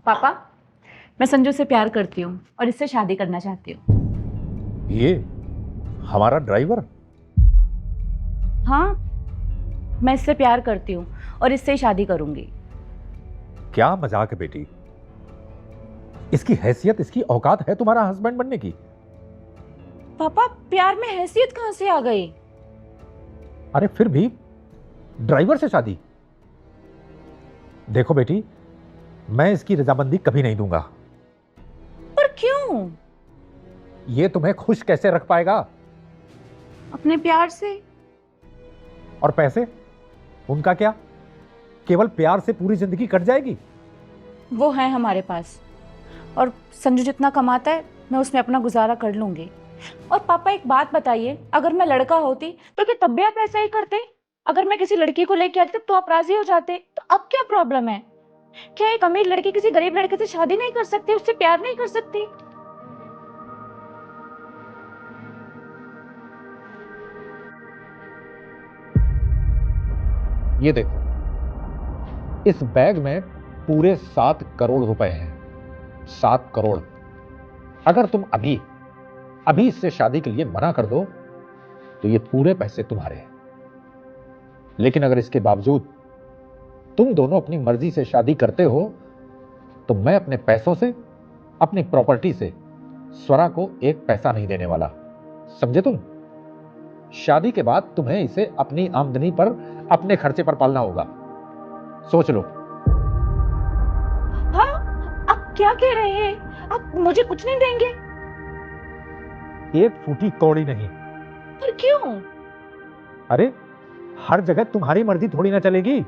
पापा, मैं संजू से प्यार करती हूँ और इससे शादी करना चाहती हूँ। ये हमारा ड्राइवर? हाँ, मैं इससे प्यार करती हूँ और इससे ही शादी करूंगी। क्या मजाक है बेटी? इसकी हैसियत, इसकी औकात है तुम्हारा हस्बैंड बनने की? पापा, प्यार में हैसियत कहाँ से आ गई? अरे फिर भी ड्राइवर से शादी? देखो बेटी, मैं इसकी रजामंदी कभी नहीं दूंगा। पर क्यों? ये तुम्हें खुश कैसे रख पाएगा? अपने प्यार से। और पैसे, उनका क्या? केवल प्यार से पूरी जिंदगी कट जाएगी? वो है हमारे पास, और संजू जितना कमाता है मैं उसमें अपना गुजारा कर लूंगी। और पापा एक बात बताइए, अगर मैं लड़का होती तो क्या तब भी आप ऐसा ही करते? अगर मैं किसी लड़की को लेके आती तो आप राजी हो जाते, तो अब क्या प्रॉब्लम है? क्या एक अमीर लड़की किसी गरीब लड़के से शादी नहीं कर सकती, उससे प्यार नहीं कर सकती? ये देखो, इस बैग में पूरे 7 करोड़ रुपए हैं। 7 करोड़। अगर तुम अभी अभी इससे शादी के लिए मना कर दो तो ये पूरे पैसे तुम्हारे हैं। लेकिन अगर इसके बावजूद तुम दोनों अपनी मर्जी से शादी करते हो तो मैं अपने पैसों से, अपनी प्रॉपर्टी से स्वरा को एक पैसा नहीं देने वाला। समझे तुम? शादी के बाद तुम्हें इसे अपनी आमदनी पर, अपने खर्चे पर पालना होगा। सोच लो। हाँ, आप क्या कह रहे हैं? आप मुझे कुछ नहीं देंगे? एक फूटी कौड़ी नहीं। पर क्यों? अरे हर जगह तुम्हारी मर्जी थोड़ी ना चलेगी।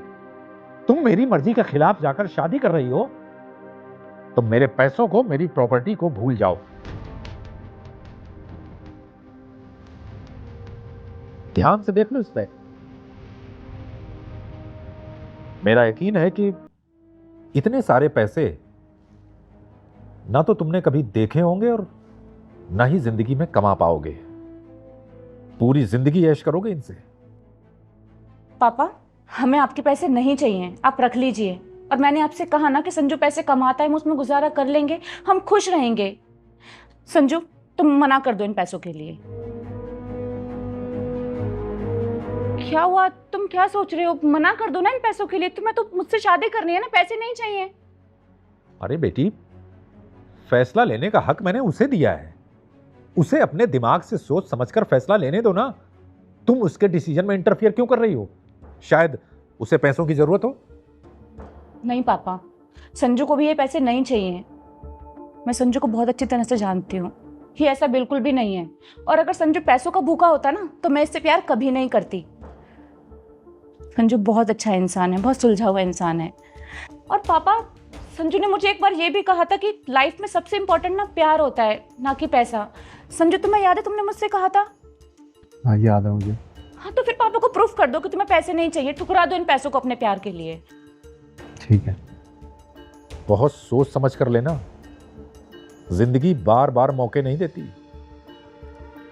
तुम मेरी मर्जी के खिलाफ जाकर शादी कर रही हो तो मेरे पैसों को, मेरी प्रॉपर्टी को भूल जाओ। ध्यान से देख लो इस पे। मेरा यकीन है कि इतने सारे पैसे ना तो तुमने कभी देखे होंगे और ना ही जिंदगी में कमा पाओगे। पूरी जिंदगी ऐश करोगे इनसे। पापा, हमें आपके पैसे नहीं चाहिए, आप रख लीजिए। और मैंने आपसे कहा ना कि संजू पैसे कमाता है, हम उसमें गुजारा कर लेंगे, हम खुश रहेंगे। संजू, तुम मना कर दो इन पैसों के लिए। क्या हुआ? तुम क्या सोच रहे हो? मना कर दो ना इन पैसों के लिए। तुम्हें तो मुझसे शादी करनी है ना, पैसे नहीं चाहिए। अरे बेटी, फैसला लेने का हक मैंने उसे दिया है। उसे अपने दिमाग से सोच समझकर फैसला लेने दो ना। तुम उसके डिसीजन में इंटरफियर क्यों कर रही हो? शायद उसे पैसों की जरूरत हो। नहीं पापा, संजू को भी ये पैसे नहीं चाहिए। मैं संजू को बहुत अच्छी तरह से जानती हूँ, ये ऐसा बिल्कुल भी नहीं है। और अगर संजू पैसों का भूखा होता ना तो मैं इससे प्यार कभी नहीं करती। संजू बहुत अच्छा इंसान है, बहुत सुलझा हुआ इंसान है। और पापा, संजू ने मुझे एक बार ये भी कहा था कि लाइफ में सबसे इंपॉर्टेंट ना प्यार होता है, ना कि पैसा। संजू, तुम्हें याद है तुमने मुझसे कहा था? हाँ, याद है मुझे। हाँ, तो फिर पापा को प्रूफ कर दो कि तुम्हें पैसे नहीं चाहिए, ठुकरा दो इन पैसों को अपने प्यार के लिए। ठीक है। बहुत सोच समझ कर लेना। जिंदगी बार बार मौके नहीं देती।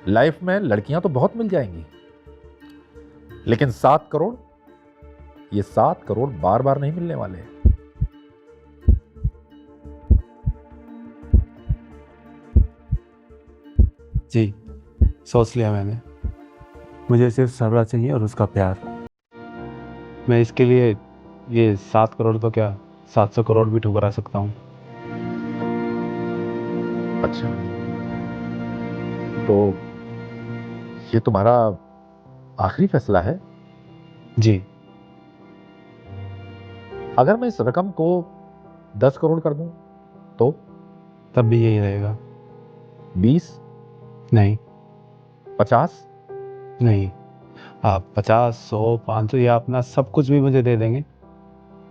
लाइफ में लड़कियां तो बहुत मिल जाएंगी, लेकिन 7 करोड़, ये 7 करोड़ बार बार नहीं मिलने वाले। जी, सोच लिया मैंने। मुझे सिर्फ सरला चाहिए और उसका प्यार। मैं इसके लिए ये 7 करोड़ तो क्या 700 करोड़ भी ठुकरा सकता हूँ। अच्छा, तो ये तुम्हारा आखिरी फैसला है? जी। अगर मैं इस रकम को 10 करोड़ कर दूं तो? तब भी यही रहेगा। 20? नहीं। 50? नहीं, आप 50, 100, 500 या अपना सब कुछ भी मुझे दे देंगे,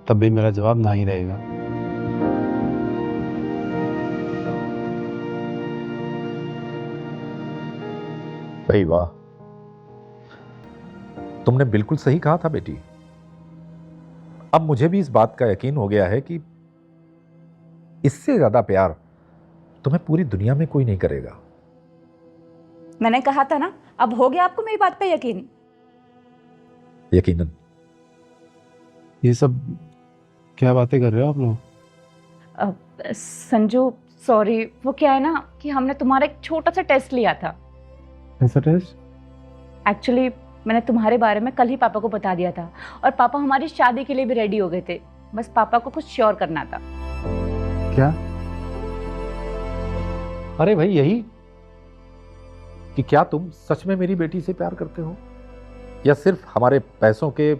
तब भी मेरा जवाब ना ही रहेगा। भाई वाह, तुमने बिल्कुल सही कहा था बेटी। अब मुझे भी इस बात का यकीन हो गया है कि इससे ज्यादा प्यार तुम्हें पूरी दुनिया में कोई नहीं करेगा। मैंने कहा था ना, अब हो गया आपको मेरी बात पे यकीन? यकीनन। ये सब क्या बातें कर रहे हो आप लोग? संजू सॉरी, वो क्या है ना कि हमने तुम्हारा एक छोटा सा टेस्ट लिया था। ऐसा टेस्ट? एक्चुअली मैंने तुम्हारे बारे में कल ही पापा को बता दिया था और पापा हमारी शादी के लिए भी रेडी हो गए थे, बस पापा को कुछ श्योर करना था। क्या? अरे भाई यही कि क्या तुम सच में मेरी बेटी से प्यार करते हो या सिर्फ हमारे पैसों के,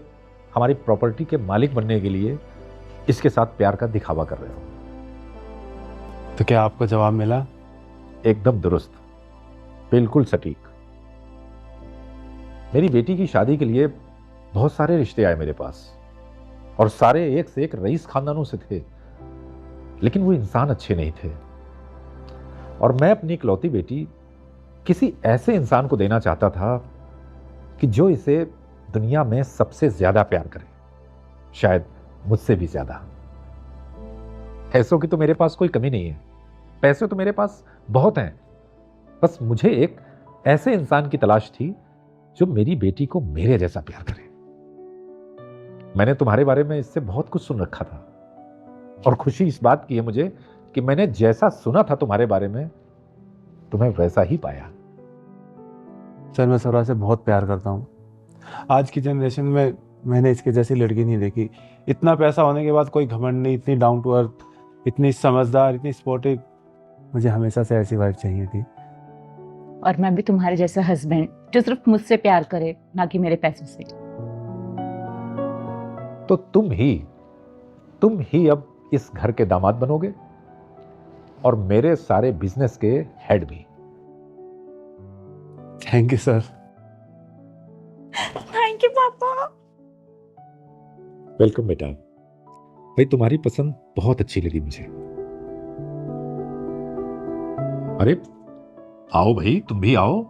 हमारी प्रॉपर्टी के मालिक बनने के लिए इसके साथ प्यार का दिखावा कर रहे हो? तो क्या आपको जवाब मिला? एकदम दुरुस्त, बिल्कुल सटीक। मेरी बेटी की शादी के लिए बहुत सारे रिश्ते आए मेरे पास और सारे एक से एक रईस खानदानों से थे, लेकिन वो इंसान अच्छे नहीं थे और मैं अपनी इकलौती बेटी किसी ऐसे इंसान को देना चाहता था कि जो इसे दुनिया में सबसे ज्यादा प्यार करे, शायद मुझसे भी ज्यादा। पैसों की तो मेरे पास कोई कमी नहीं है, पैसे तो मेरे पास बहुत हैं, बस मुझे एक ऐसे इंसान की तलाश थी जो मेरी बेटी को मेरे जैसा प्यार करे। मैंने तुम्हारे बारे में इससे बहुत कुछ सुन रखा था और खुशी इस बात की है मुझे कि मैंने जैसा सुना था तुम्हारे बारे में तुम्हें वैसा ही पाया। सर मैं सौरा से बहुत प्यार करता हूँ। आज की जनरेशन में मैंने इसके जैसी लड़की नहीं देखी। इतना पैसा होने के बाद कोई घमंड नहीं, इतनी डाउन टू अर्थ, इतनी समझदार, इतनी स्पोर्टिव। मुझे हमेशा से ऐसी वाइफ चाहिए थी। और मैं भी तुम्हारे जैसा हस्बैंड जो सिर्फ मुझसे प्यार करे, ना कि मेरे पैसों से। तो तुम ही अब इस घर के दामाद बनोगे और मेरे सारे बिजनेस के हेड भी। Thank you sir. Thank you पापा। वेलकम बेटा। भाई तुम्हारी पसंद बहुत अच्छी लगी मुझे। अरे आओ भाई, तुम भी आओ,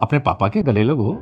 अपने पापा के गले लगो।